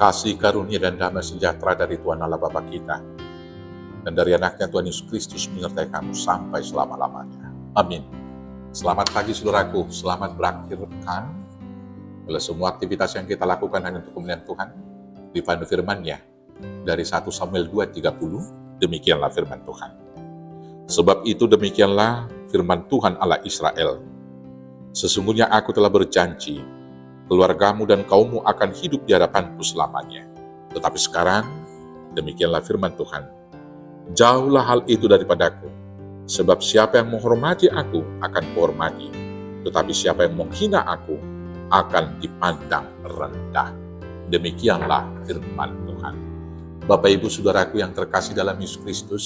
kasih karunia dan damai sejahtera dari Tuhan Allah Bapa kita dan dari anaknya Tuhan Yesus Kristus menyertai kamu sampai selama-lamanya. Amin. Selamat pagi saudaraku, selamat berakhir pekan. Oleh semua aktivitas yang kita lakukan hanya untuk kemuliaan Tuhan, dipandu firman-Nya dari 1 Samuel 2:30, demikianlah firman Tuhan. Sebab itu demikianlah firman Tuhan Allah Israel. Sesungguhnya aku telah berjanji, keluargamu dan kaummu akan hidup di hadapanku selamanya. Tetapi sekarang, demikianlah firman Tuhan, jauhlah hal itu daripadaku, sebab siapa yang menghormati aku akan kuhormati, tetapi siapa yang menghina aku akan dipandang rendah. Demikianlah firman Tuhan. Bapak Ibu Saudaraku yang terkasih dalam Yesus Kristus,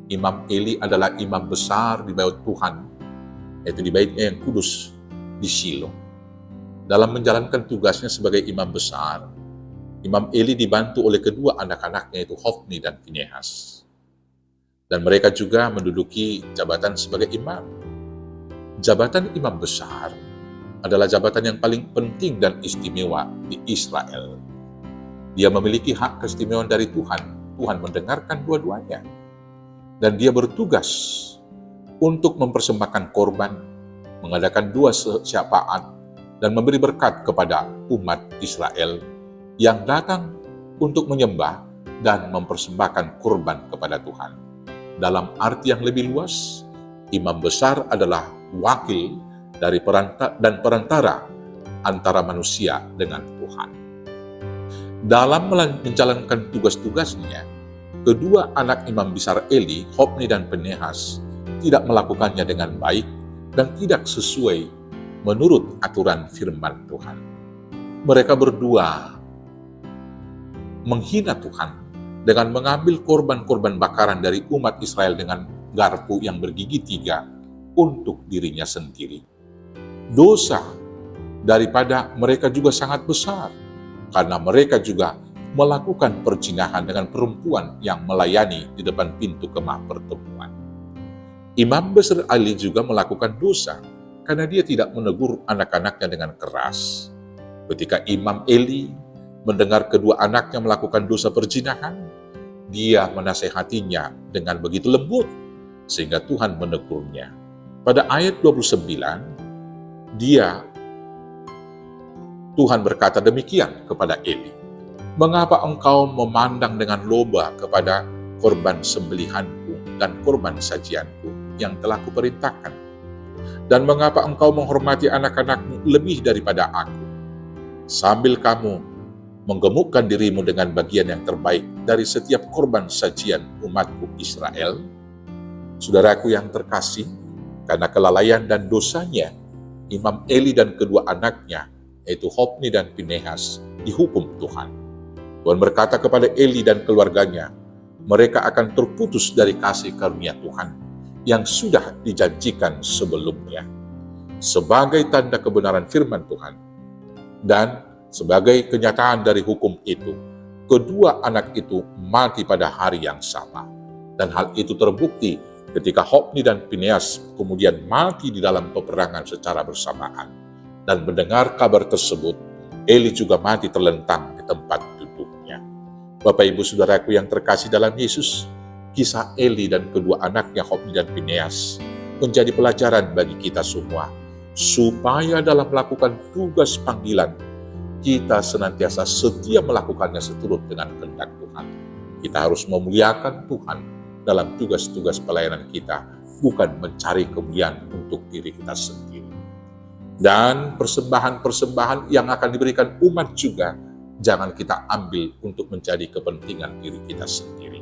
Imam Eli adalah imam besar di bait Tuhan, yaitu di baitnya yang kudus di Shilo. Dalam menjalankan tugasnya sebagai imam besar, Imam Eli dibantu oleh kedua anak-anaknya, yaitu Hofni dan Finehas. Dan mereka juga menduduki jabatan sebagai imam. Jabatan imam besar adalah jabatan yang paling penting dan istimewa di Israel. Dia memiliki hak keistimewaan dari Tuhan. Tuhan mendengarkan dua-duanya. Dan dia bertugas untuk mempersembahkan korban, mengadakan dua syafaat, dan memberi berkat kepada umat Israel yang datang untuk menyembah dan mempersembahkan kurban kepada Tuhan. Dalam arti yang lebih luas, imam besar adalah wakil dari perantara antara manusia dengan Tuhan. Dalam menjalankan tugas-tugasnya, kedua anak imam besar Eli, Hofni dan Finehas, tidak melakukannya dengan baik dan tidak sesuai menurut aturan firman Tuhan. Mereka berdua menghina Tuhan dengan mengambil korban-korban bakaran dari umat Israel dengan garpu yang bergigi 3 untuk dirinya sendiri. Dosa daripada mereka juga sangat besar, karena mereka juga melakukan perzinahan dengan perempuan yang melayani di depan pintu kemah pertemuan. Imam besar Ali juga melakukan dosa, karena dia tidak menegur anak-anaknya dengan keras. Ketika Imam Eli mendengar kedua anaknya melakukan dosa perzinahan, dia menasehatinya dengan begitu lembut, sehingga Tuhan menegurnya. Pada ayat 29, Tuhan berkata demikian kepada Eli, "Mengapa engkau memandang dengan loba kepada korban sembelihanku dan korban sajianku yang telah kuperintahkan? Dan mengapa engkau menghormati anak-anakmu lebih daripada aku, sambil kamu menggemukkan dirimu dengan bagian yang terbaik dari setiap korban sajian umatku Israel?" Saudaraku yang terkasih, karena kelalaian dan dosanya, Imam Eli dan kedua anaknya, yaitu Hofni dan Finehas, dihukum Tuhan. Tuhan berkata kepada Eli dan keluarganya, mereka akan terputus dari kasih karunia Tuhan yang sudah dijanjikan sebelumnya. Sebagai tanda kebenaran firman Tuhan dan sebagai kenyataan dari hukum itu, kedua anak itu mati pada hari yang sama. Dan hal itu terbukti ketika Hofni dan Finehas kemudian mati di dalam peperangan secara bersamaan. Dan mendengar kabar tersebut, Eli juga mati terlentang di tempat duduknya. Bapak Ibu Saudaraku yang terkasih dalam Yesus, kisah Eli dan kedua anaknya Hofni dan Finehas menjadi pelajaran bagi kita semua, supaya dalam melakukan tugas panggilan, kita senantiasa setia melakukannya seturut dengan kehendak Tuhan. Kita harus memuliakan Tuhan dalam tugas-tugas pelayanan kita, bukan mencari kemuliaan untuk diri kita sendiri. Dan persembahan-persembahan yang akan diberikan umat juga, jangan kita ambil untuk menjadi kepentingan diri kita sendiri.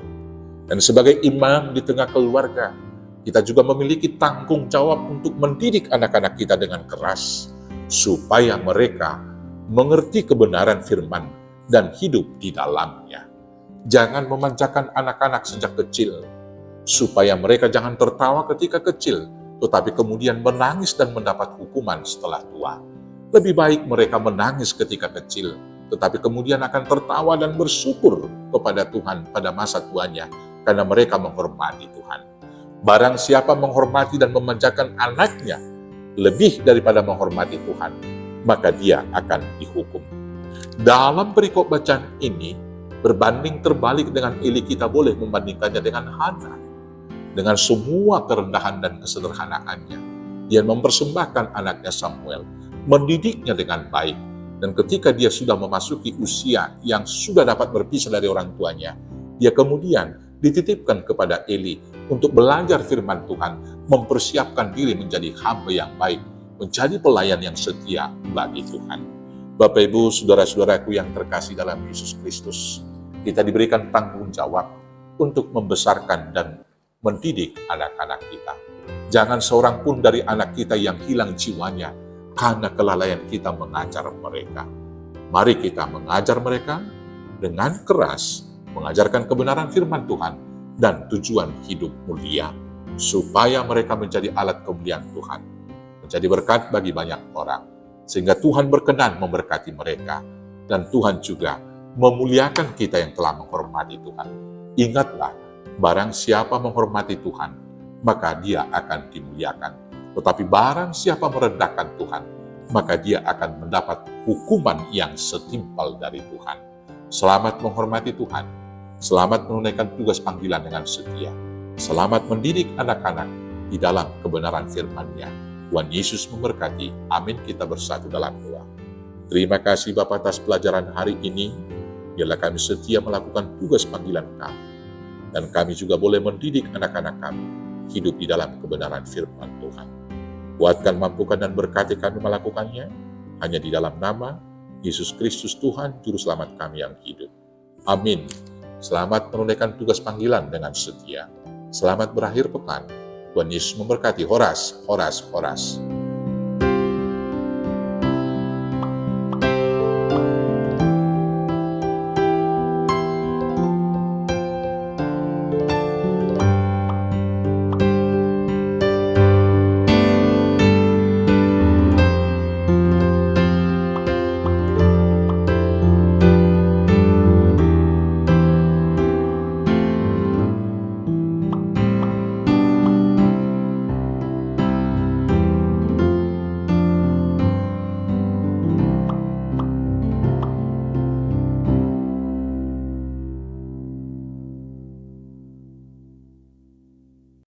Dan sebagai imam di tengah keluarga, kita juga memiliki tanggung jawab untuk mendidik anak-anak kita dengan keras, supaya mereka mengerti kebenaran firman dan hidup di dalamnya. Jangan memanjakan anak-anak sejak kecil, supaya mereka jangan tertawa ketika kecil, tetapi kemudian menangis dan mendapat hukuman setelah tua. Lebih baik mereka menangis ketika kecil, tetapi kemudian akan tertawa dan bersyukur kepada Tuhan pada masa tuanya, karena mereka menghormati Tuhan. Barang siapa menghormati dan memanjakan anaknya lebih daripada menghormati Tuhan, maka dia akan dihukum. Dalam perikop bacaan ini, berbanding terbalik dengan Eli, kita boleh membandingkannya dengan Hana. Dengan semua kerendahan dan kesederhanaannya, dia mempersembahkan anaknya Samuel, mendidiknya dengan baik. Dan ketika dia sudah memasuki usia yang sudah dapat berpisah dari orang tuanya, dia kemudian dititipkan kepada Eli untuk belajar firman Tuhan, mempersiapkan diri menjadi hamba yang baik, menjadi pelayan yang setia bagi Tuhan. Bapak, Ibu, saudara-saudaraku yang terkasih dalam Yesus Kristus, kita diberikan tanggung jawab untuk membesarkan dan mendidik anak-anak kita. Jangan seorang pun dari anak kita yang hilang jiwanya karena kelalaian kita mengajar mereka. Mari kita mengajar mereka dengan keras, mengajarkan kebenaran firman Tuhan dan tujuan hidup mulia, supaya mereka menjadi alat kemuliaan Tuhan, menjadi berkat bagi banyak orang, sehingga Tuhan berkenan memberkati mereka, dan Tuhan juga memuliakan kita yang telah menghormati Tuhan. Ingatlah, barang siapa menghormati Tuhan, maka dia akan dimuliakan. Tetapi barang siapa merendahkan Tuhan, maka dia akan mendapat hukuman yang setimpal dari Tuhan. Selamat menghormati Tuhan. Selamat menunaikan tugas panggilan dengan setia. Selamat mendidik anak-anak di dalam kebenaran firman-Nya. Tuhan Yesus memberkati. Amin. Kita bersatu dalam doa. Terima kasih Bapa atas pelajaran hari ini. Biarlah kami setia melakukan tugas panggilan kami. Dan kami juga boleh mendidik anak-anak kami hidup di dalam kebenaran firman Tuhan. Kuatkan, mampukan, dan berkati kami melakukannya hanya di dalam nama Yesus Kristus Tuhan, Juru Selamat kami yang hidup. Amin. Selamat menunaikan tugas panggilan dengan setia. Selamat berakhir pekan. Tuhan Yesus memberkati. Horas, horas, horas.